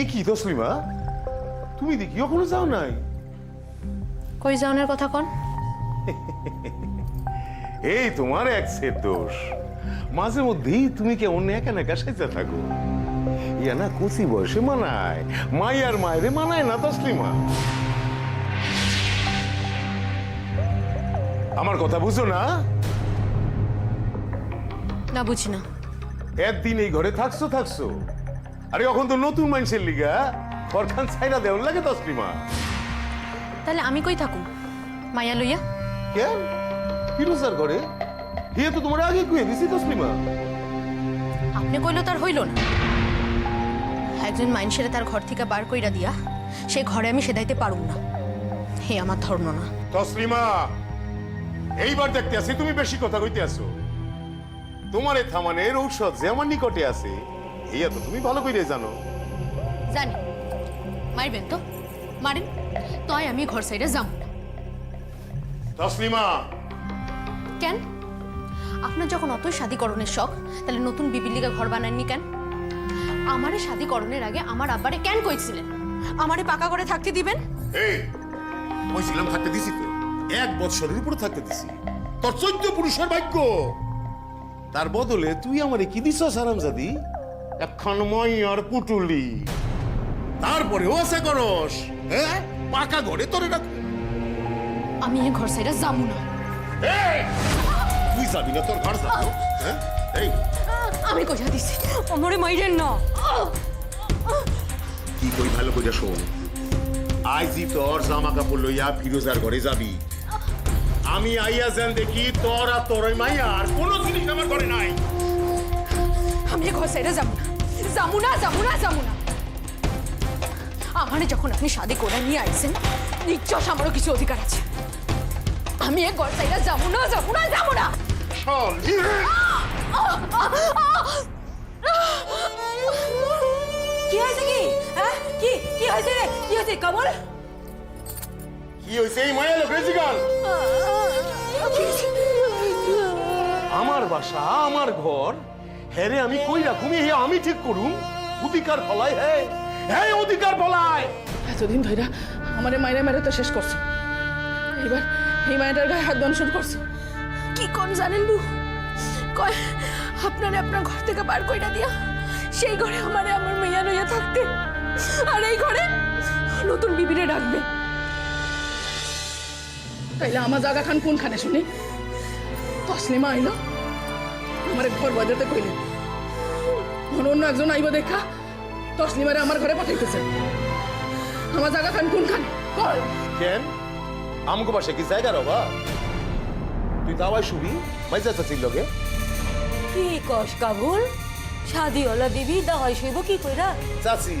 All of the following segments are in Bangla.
এ কি তসলিমা, তুমি দেখি এখনো যাও নাই? কই যাওনের কথা কোন? এই তোমার এক্সের দোষ। মাঝে মধ্যেই তুমি কেমন একা একা সাইতে থাকো। ইয়া না কচি বয়সে মানায়, মাইয়ার মায়েরে মানায় না তসলিমা। আমার কথা বুঝো না? না বুঝি না। একদিন এই ঘরে থাকছো, আরে এখন তো নতুন মানুষের লিগা ঘরখান ছাইরা দেওয়ার লাগে তসলিমা। তাহলে আমি কই থাকুম মাইয়া লইয়া? কেন ফিরোজার ঘরে? হিয়া তো তোমার আগে কুয়ে দিছি তসলিমা। আপনি কইলো তার হইল না। একজন মানুষের তার ঘর থেকে বার কইরা দিয়া সেই ঘরে আমি সেদাইতে পারুম না, হে আমার ধর্ম না। তসলিমা, এইবার দেখতে আছি তুমি বেশি কথা কইতে আছো। তোমার এই থামানের ঔষধ যে আমার নিকটে আছে এইয়া তো তুমি ভালো করে জানো। জানি, মারবেন তো মারেন, তয় আমি ঘর সাইডে যাম না। তসলিমা, কেন? আপনার যখন অতই শাদীকরণের শখ, তাহলে নতুন বিবির লিগা ঘর বানাননি কেন? আমারে শাদীকরণের আগে আমার আব্বারে কেন কইছিলেন আমারে পাকা করে থাকতে দিবেন? এই কইছিলাম থাকতে দিছি তো, 1 বছরের উপরে থাকতে দিছি। তোর 14 পুরুষের ভাগ্য। তার বদলে তুই আমারে কি দিছস হারামজাদি? একখান মাইয়ার পুটুলি। তারপরেও আছে করস, হ্যাঁ? পাকা ঘরে তোরে রাখ। আমি এই ঘর সাইডে যাবো না। এই তুই যাবি না? তোর ঘর যাবো, হ্যাঁ? এই আমি কইয়া দিছি আমারে মাইরেন না। কি কই ভালো করে শোন, আইজি তোর জামা কাপড় লইয়া ফিরোজার ঘরে যাবি। আমি আইয়া যেন দেখি তোর আর তোর ওই মাইয়া আর কোনো জিনিস আমার ঘরে নাই। আমি এই ঘর সাইডে যাবো না, যাবো না, যাবো না, যাবো না। আমারে যখন আপনি শাদী করে নিয়ে আইছেন, নিশ্চয় আমারও কিছু অধিকার আছে। আমি এই ঘর সাইডে যাবো না, যাবো না, যাবো না। কি হয়েছে? কি হ্যাঁ কি কি হয়েছে রে? কি হয়েছে কমল? কি হইছে এই মায়া লোক রেজিগান? আমার বাসা, আমার ঘর, হ্যারে আমি কই রাখুম? হে আমি ঠিক করুম। অধিকার ফলায়, হ্যাঁ হ্যাঁ অধিকার ফলায়। এতদিন ধইরা আমারে মাইরা মাইরা তো শেষ করছে, এবার এই মায়ের গায়ে হাত দংশন করছে। কি কোন জানেন বু? কয় আপনারে আপনার ঘর থেকে বার কইরা দিয়া সেই ঘরে আমারে আমার মেয়া লইয়া থাকতে, আর এই ঘরে নতুন বিবিরে রাখবে। তাইলে আমার জায়গা খান কোনখানে শুনি? তসলিমা আইলো আমার ঘর বাজাতে কইলে, অন্য একজন আইব দেখা তসলিমারে আমার ঘরে পাঠাইতেছে। আমার জায়গা খান কোনখানে বল? কেন আমগো বাসা কি জায়গা রবা? তুই দাওয়াই শুবি মাইজা চাচির লগে? কি কস কাবুল? শাদিওয়ালা বিবি দাওয়াই শুইব কি কইরা? চাচি,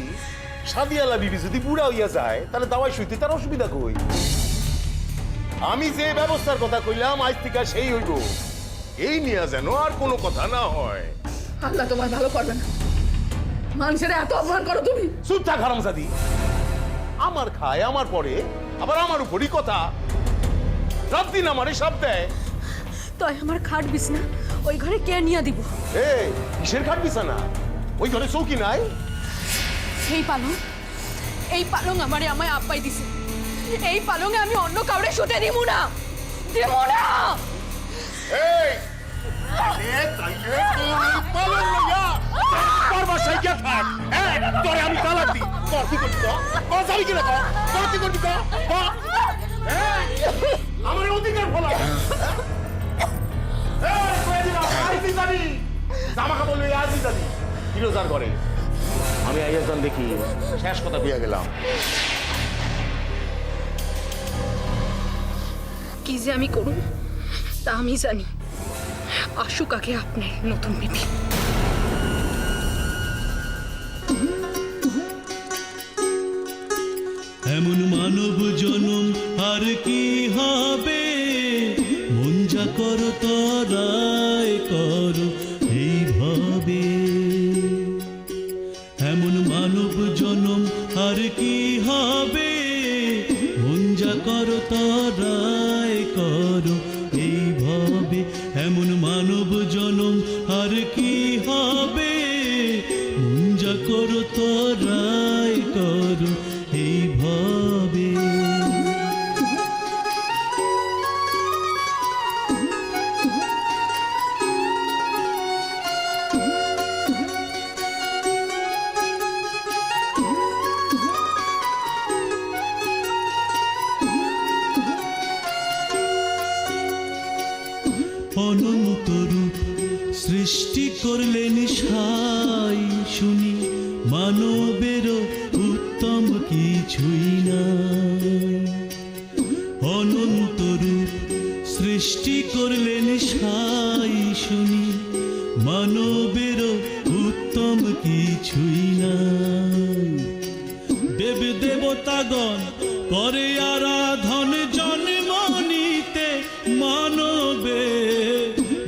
শাদিয়ালা বিবি যদি বুড়া হইয়া যায় তাহলে দাওয়াই শুইতে তার অসুবিধা কই? আমি যে ব্যবস্থার কথা কইলাম আজ থেকে সেই হইব। এই নিয়ে যেন আর কোনো কথা না হয়। আল্লাহ তোমার ভালো করবে না। মানুষের এত অপমান করো তুমি। চুপ থাক হারামজাদি। আমার খায় আমার পরে আবার আমার উপরই কথা। রাত দিন আমারে সব দেয়। তয় আমার খাট বিছনা ওই ঘরে কে নিয়া দিব? এই কিসের খাট বিছানা? ওই ঘরে চৌকি নাই? এই পালং আমারে আমায় আব্বাই দিছে। এই পালঙে আমি অন্য কাউরে শুতে দিব না, দিব না। এই তাইলে তাইলে তোর পালন লইয়া তোর বাসায় গিয়া থাক। এই তোরে আমি তালাক দিই। তোর কি করবি? তোর যাবি কিনা? তোর কি করবি? আমার অধিকার ফলা। এই কই দিলাম আইছি জানি। জামা কাপড় লইয়া আইছি জানি ফিরোজার ঘরে। আমি আইয়াজন দেখি শেষ কথা কইয়া গেলাম। কি যে আমি করুন তা আমি জানি। আসুক আগে আপনার নতুন বিবি। এমন মানব জনম আর কি হবে? মন যা করো তরাই করো এইভাবে। এমন মানব জনম আর কি হবে? মন যা করো তরাই করো এইভাবে। এমন মানব জনম আর কি হবে? মন যা করো তরাই অনন্ত রূপ সৃষ্টি করলেন সাই শুনি মানবেরও উত্তম কিছুই নাই। অনন্ত রূপ সৃষ্টি করলেন সাই শুনি মানবেরও উত্তম কিছুই নাই। দেব দেবতাগণ করে আরাধন জন্ম নিতে মানবে,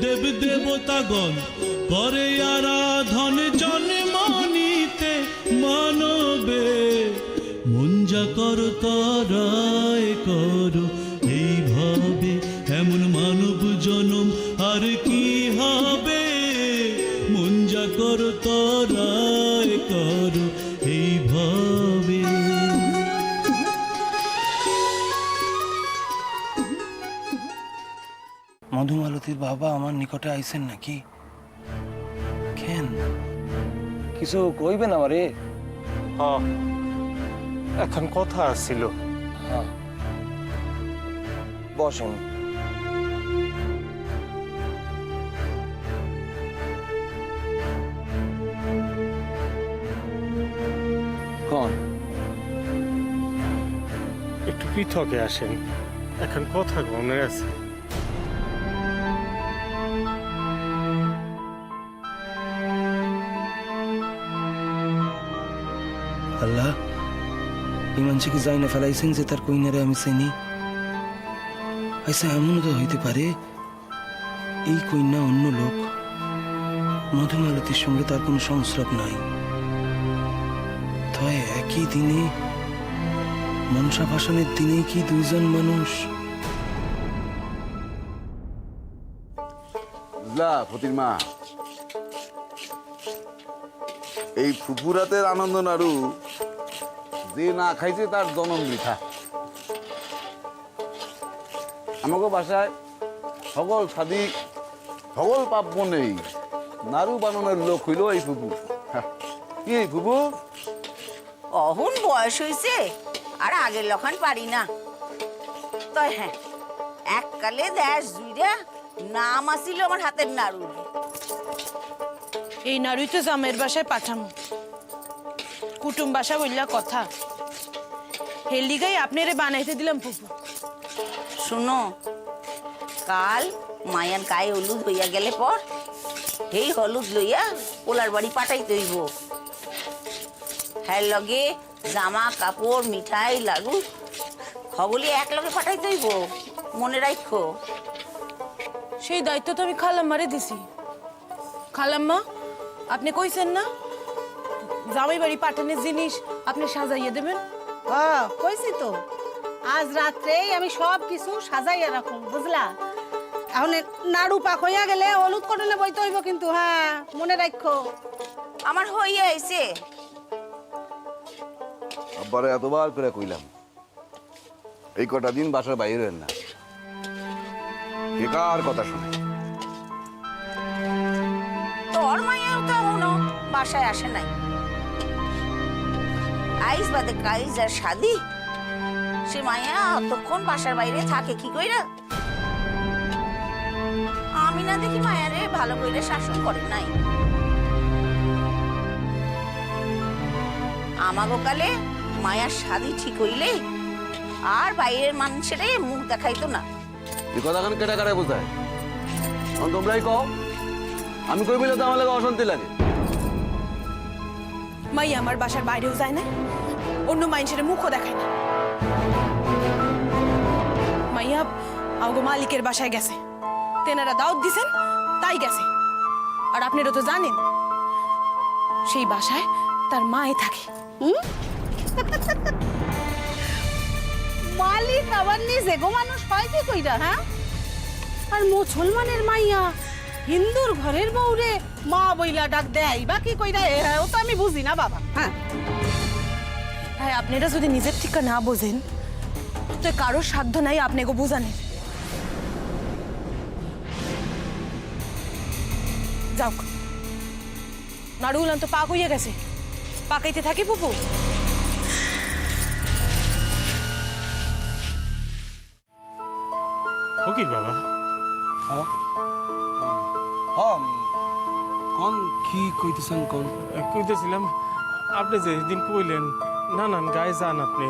দেব দেবতাগণ করে আরাধন জন্ম নিতে মানবে। মন যা করো তারাই করো এইভাবে, এমন মানব জনম আর কি হবে। মন যা করো তারাই করো এইভাবে। মধুমালতীর বাবা আমার নিকটে আইছেন নাকি? কেন কিছু কইবেন আমারে? এখন কথা আসছিল। বসেন। কোন একটু পৃথকে আসেন, এখন কথা মনে আছে। আল্লাহ, এই মানুষে কি যাই না ফেলাইছেন যে তার কইনারে আমি চিনি? আচ্ছা, এমনও তো হইতে পারে এই কন্যা অন্য লোক, মধুমালতীর সঙ্গে তার কোনো সংস্রব নাই। তাই একই দিনে মনসা ভাসানের দিনে কি দুইজন মানুষ? ফতির মা, এই ফুপুরাতের আনন্দ নাড়ু যে না খাইছে তার জনম বৃথা। আমাকে বাসায় সকল সাদি সকল পাপ নেই, নাড়ু বানানোর লোক হইল এই ফুপু। কি ফুপু? অহন বয়স হয়েছে আর আগের লক্ষণ পারি না। তো হ্যাঁ, এককালে দেশ জুইরা নাম আসিল আমার হাতের নাড়ু। এই নাড়ুই তো জামের বাসায় পাঠামো, কুটুম বাসা বললা কথা। হেলিগাই আপনারে বানাইতে দিলাম ফুপু। শুনো, কাল মায়ান গায়ে হলুদ হইয়া গেলে পর এই হলুদ লইয়া পোলার বাড়ি পাঠাইতে হইব। হ্যাঁ, লগে জামা কাপড় মিঠাই লাড়ু হগলি এক লগে পাঠাইতে হইব, মনে রাখো। সেই দায়িত্ব তো আমি খালাম্মারে দিছি। খালাম্মা, আপনি কইছেন না জামাই বাড়ি পাঠানোর জিনিস আপনি সাজাইয়ে দেবেন? হ্যাঁ, কইছি তো, আজ রাত্রেই আমি সব কিছু সাজাইয়া রাখুন, বুঝলা? এখন নাড়ু পাক হইয়া গেলে হলুদ কটনে বইতে হইব কিন্তু, হ্যাঁ মনে রাখো। আমার হইয়া আইছে। আব্বারে এতবার করে কইলাম এই কটা দিন বাসার বাইরে হন না, বেকার কথা শুনে। তোর মায়াও তো এখনো বাসায় আসে নাই। আইস বাদে কাইজ আর শাদি, সে মায়া অতক্ষণ বাসার বাইরে থাকে কি কইরা? আমি না দেখি মায়ারে ভালো কইরা শাসন করে নাই। আমাগো কালে মায়ার শাদি ঠিক হইলে আর বাইরের মানুষের মুখ দেখাইতো না। এই কথা কেন কেটে কাটায় বোঝায়? তোমরাই কও, আমি কই বলে তো আমার লাগে অশান্তি লাগে। মাই আমার বাসার বাইরেও যায় না, অন্য মানুষের মুখও দেখায় না। মাইয়া আগো মালিকের বাসায় গেছে, তেনারা দাওয়াত দিছেন তাই গেছে। আর আপনারা তো জানেন সেই বাসায় তার মায়ে থাকে। মালিক আবার নিজে গো মানুষ হয় কি কইরা? হ্যাঁ, আর মুসলমানের মাইয়া হিন্দুর ঘরের বউরে মা বইলা ডাক দেয় বা কি কইরা? ও তো আমি বুঝি না বাবা। হ্যাঁ, ভাই, আপনারা যদি নিজের ঠিকা না বোঝেন তো কারোর সাধ্য নাই আপনাকে বোঝানের। যাও, নাড়ুগুলান তো পাক হইয়া গেছে, পাকাইতে থাকি ফুপু। ও কি বাবা, কোন কি কইতেছেন কোন? কইতেছিলাম আপনি যে দিন কইলেন নানান গায়ে যান আপনি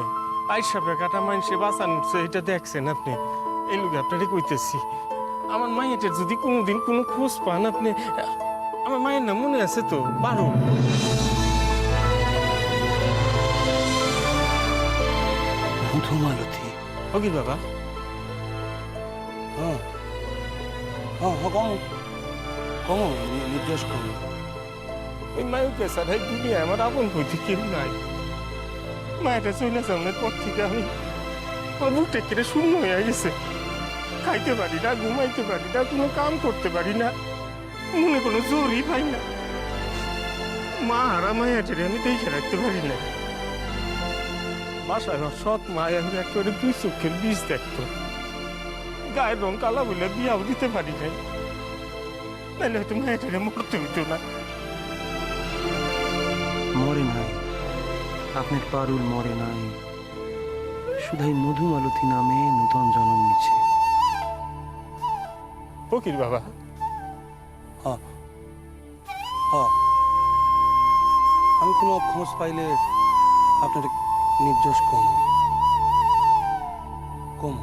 আইসা কাটা মানুষে বাঁচান এটা দেখছেন আপনি এই লোক আপনারে কইতেছি আমার মায়ের যদি কোনোদিন কোনো খোঁজ পান আপনি আমার মায়ের নাম মনে আছে তো পারো মধুমালতী। ওকে বাবা হ্যাঁ হ্যাঁ হ্যাঁ কম কম নির্দেশ কম। ওই মায়ুকে স্যার এই দুনিয়ায় আমার আপন হইতে কেউ নাই মায়েরা চলে যাওয়ার পর থেকে আমি আমার বুকটা কেটে শূন্য হয়ে গেছে খাইতে পারি না ঘুমাইতে পারি না কোনো কাম করতে পারি না মনে কোনো জোরই পাই না মা হারা মায়াটারে আমি দেখে রাখতে পারি না বাসায় আমার সৎ মায়ের একেবারে দুই চোখের বীজ দেখতো গায়ের রং কালা বলে বিয়াও দিতে পারি নাই নাহলে হয়তো মায়াটারে মরতে হইতো না মরে নাই, আপনার পারুল মরে নাই, শুধুই মধুমালতী নামে নূতন জন্ম নিচ্ছে। ফকির বাবা হ্যাঁ হ্যাঁ আমি কোনো খোঁজ পাইলে আপনার নির্দোষ কম কম।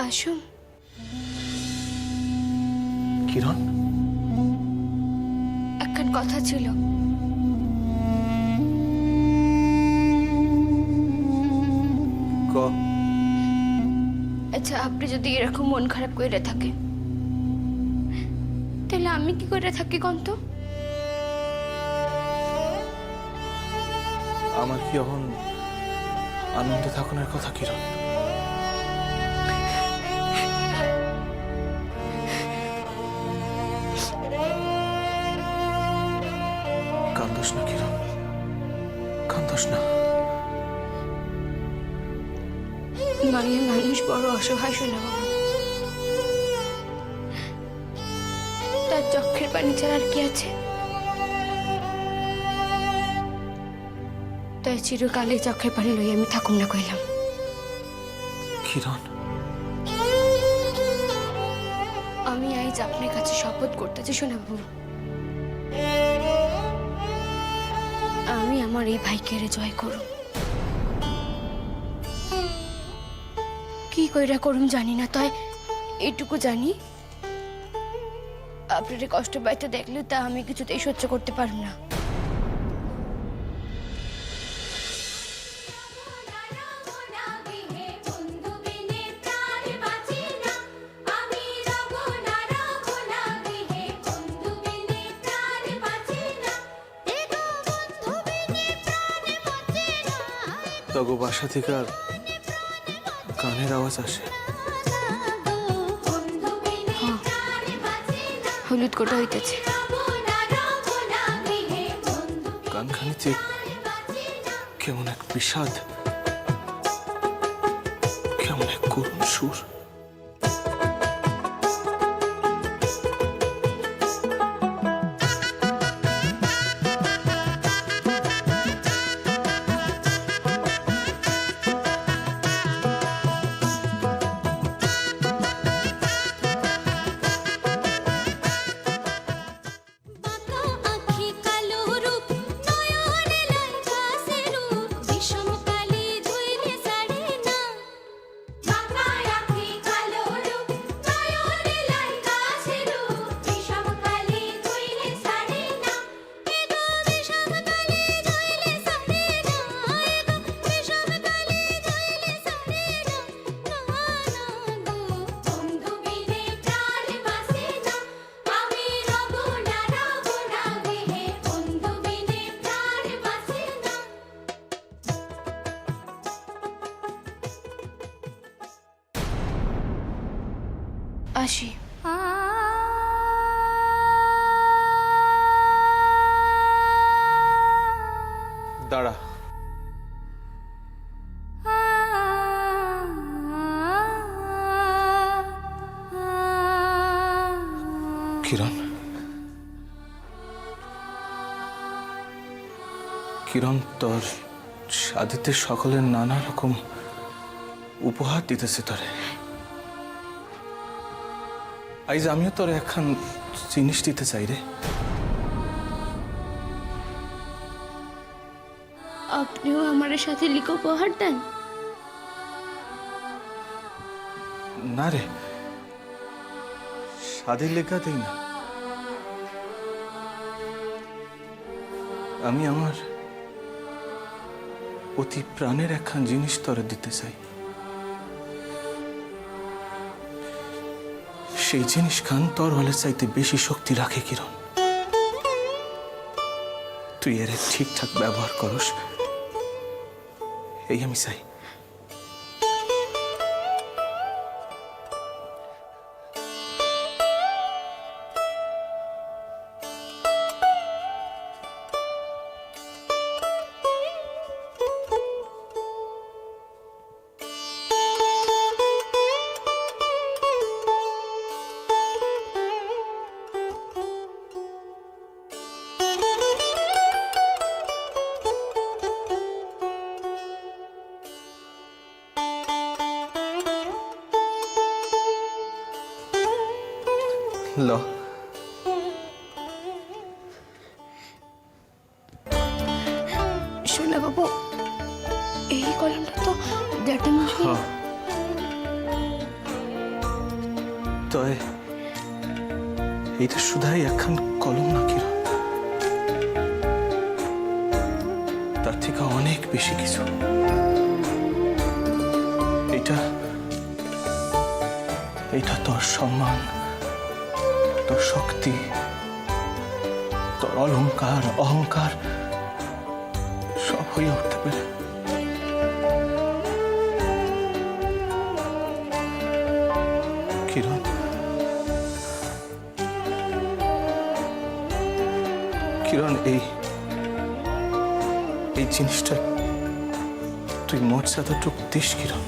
আসুন কিরণ, একখান কথা ছিল। ক আচ্ছা আপনি যদি এরকম মন খারাপ করে থাকেন তাহলে আমি কি করে থাকি কন্ত? আমার কি এখন আনন্দে থাকুনের কথা কিরণ? কান্দোস না কিরণ, কান্দোস না। মায়ের মানুষ বড় অসহায় শোনা বাবা, তার চোখের পানি ছাড়া আর কি আছে? তাই চিরকালে চোখের পানি লই আমি থাকুম না কইলাম। কিরণ, আমি আজ আপনার কাছে শপথ করতেছি শোনা বাবু, আমি আমার এই ভাইকে জয় করুম। কি কইরা করুম জানি না, তাই এইটুকু জানি আপনার কষ্ট পাইতে দেখলে তা আমি কিছুতেই সহ্য করতে পারব না। তগো বাসা থেকে আর গানের আওয়াজ আসে। হলুদ কোটা হইতেছে, গানখানিতে কেমন এক বিষাদ, কেমন এক করুণ সুর। আসি। দাঁড়া, কিরণ, কিরণ, তোর শাদিতে সকলের নানা রকম উপহার দিতেছে তোরে। আইজ আমিও তোরে একখান জিনিস দিতে চাই রে। আপনিও আমার সাথে লিখো উপহার দেন? না রে, শাদির লেখা দেই না, আমি আমার অতি প্রাণের একখান জিনিস তোরে দিতে চাই। সেই জিনিস খান তোর হলে চাইতে বেশি শক্তি রাখে কিরণ। তুই এর ঠিকঠাক ব্যবহার করস, এই আমি চাই। ল, শোনা বাবু, এই কলমটা তো ড্যাডি তয় এইটা শুধাই একখান কলম না কিরণ, তার থেকে অনেক বেশি কিছু। এটা তোর সম্মান, তোর শক্তি, তোর অলংকার, অহংকার সব হয়ে উঠতে পারে। কিরণ, কিরণ, এই জিনিসটা তুই মর্যাদাটুকু দিস কিরণ।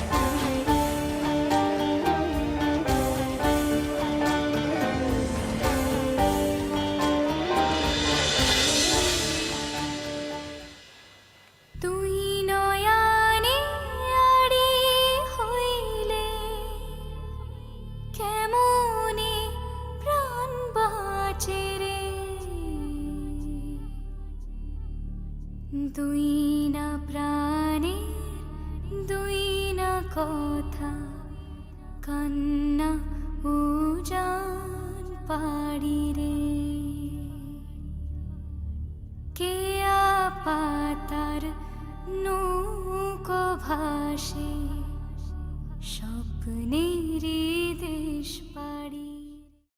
দুই না প্রাণের দুই না কথা, কান্না উজান পাড়ি।